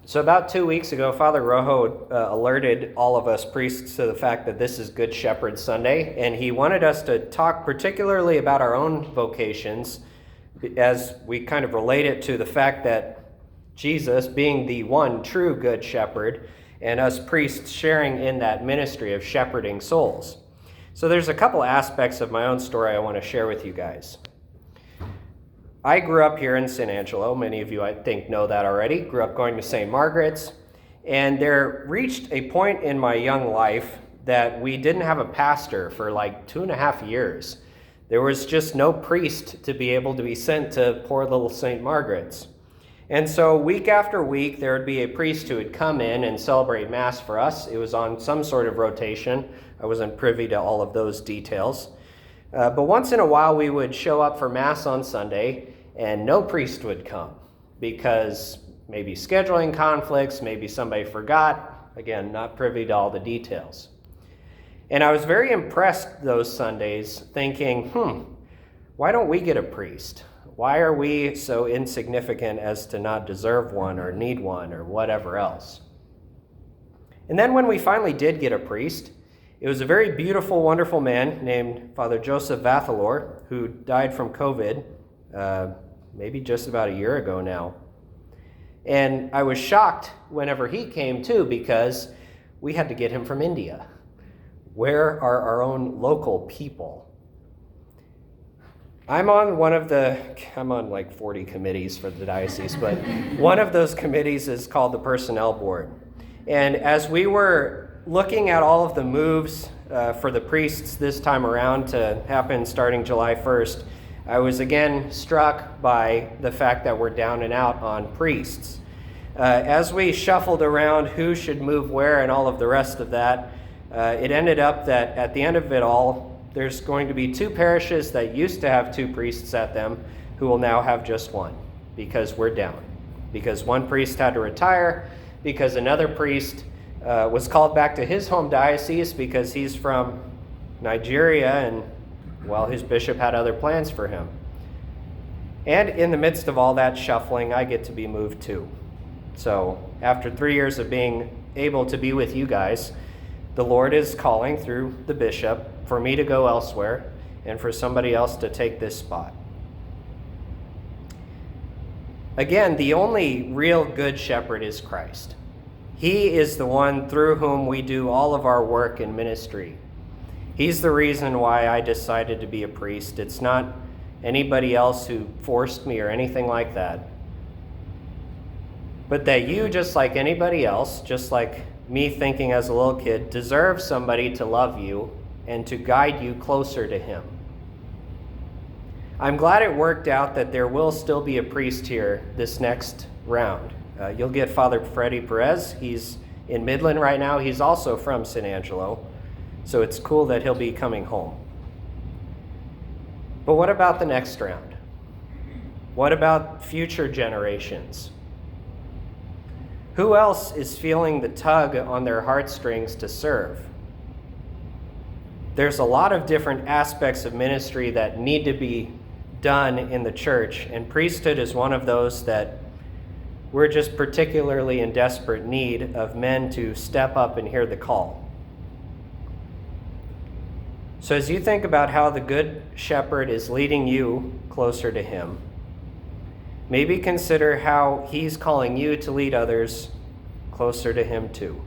So about 2 weeks ago, Father Rojo alerted all of us priests to the fact that this is Good Shepherd Sunday, and he wanted us to talk particularly about our own vocations as we kind of relate it to the fact that Jesus, being the one true Good Shepherd, and us priests sharing in that ministry of shepherding souls. So there's a couple aspects of my own story I want to share with you guys. I grew up here in San Angelo. Many of you, I think, know that already. Grew up going to St. Margaret's. And there reached a point in my young life that we didn't have a pastor for like 2.5 years. There was just no priest to be able to be sent to poor little St. Margaret's. And so week after week, there would be a priest who would come in and celebrate Mass for us. It was on some sort of rotation. I wasn't privy to all of those details. But once in a while, we would show up for Mass on Sunday, and no priest would come because maybe scheduling conflicts, maybe somebody forgot. Again, not privy to all the details. And I was very impressed those Sundays thinking, why don't we get a priest? Why are we so insignificant as to not deserve one or need one or whatever else? And then when we finally did get a priest, it was a very beautiful, wonderful man named Father Joseph Vathalor, who died from COVID maybe just about a year ago now. And I was shocked whenever he came too, because we had to get him from India. Where are our own local people? I'm on like 40 committees for the diocese, but one of those committees is called the Personnel Board. And as we were looking at all of the moves for the priests this time around to happen starting July 1st, I was again struck by the fact that we're down and out on priests. As we shuffled around who should move where and all of the rest of that, it ended up that at the end of it all, there's going to be 2 parishes that used to have 2 priests at them who will now have just 1 because we're down. Because one priest had to retire, because another priest was called back to his home diocese because he's from Nigeria and, well, his bishop had other plans for him. And in the midst of all that shuffling, I get to be moved too. So after 3 years of being able to be with you guys, the Lord is calling through the bishop for me to go elsewhere and for somebody else to take this spot. Again, the only real good shepherd is Christ. He is the one through whom we do all of our work in ministry. He's the reason why I decided to be a priest. It's not anybody else who forced me or anything like that. But that you, just like anybody else, just like me thinking as a little kid, deserve somebody to love you and to guide you closer to him. I'm glad it worked out that there will still be a priest here this next round. You'll get Father Freddy Perez. He's in Midland right now. He's also from San Angelo, so it's cool that he'll be coming home. But what about the next round? What about future generations? Who else is feeling the tug on their heartstrings to serve? There's a lot of different aspects of ministry that need to be done in the church, and priesthood is one of those that we're just particularly in desperate need of men to step up and hear the call. So as you think about how the Good Shepherd is leading you closer to him, maybe consider how he's calling you to lead others closer to him too.